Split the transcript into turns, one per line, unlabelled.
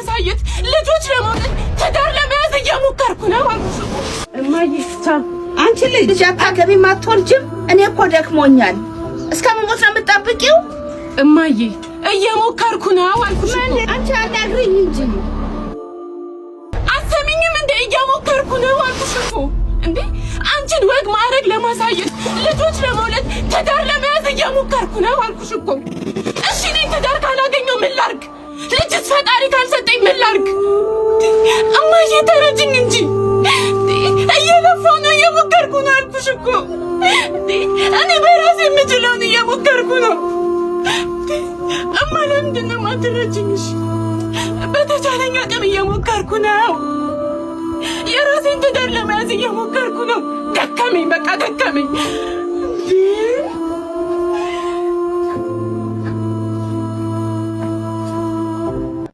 ለማሳየት ልጆች ለመውለድ ትዳር ለመያዝ እየሞከርኩ ነው አልኩሽ እኮ።
እማዬ አንቺ ልጅ አታገቢም አትወልጂም? እኔ እኮ ደክሞኛል። እስከምሞት ነው የምትጠብቂው?
እማዬ እየሞከርኩ ነው አልኩሽ እኮ።
አንቺ አናግሪኝ እንጂ
አትሰሚኝም እንዴ? እየሞከርኩ ነው አልኩሽ እኮ። እንዴ አንቺን ወግ ማዕረግ ለማሳየት ልጆች ለመውለድ ትዳር ለመያዝ እየሞከርኩ ነው አልኩሽ እኮ። እሺ እኔ ትዳር ካላገኘው ምን ላድርግ? ልጅስ ፈጣሪ ካልሰጠኝ ምን ላድርግ? እማዬ ተረጅኝ እንጂ እየለፋሁ ነው እየሞከርኩ ነው አልኩሽ እኮ። እኔ በራሴ የምችለውን እየሞከርኩ ነው። እማ ለምንድን ነው የማትረጅኝ? እሺ በተቻለኝ አቅም እየሞከርኩ ነው። የራሴን ትዳር ለመያዝ እየሞከርኩ ነው። ደከመኝ፣ በቃ ደከመኝ።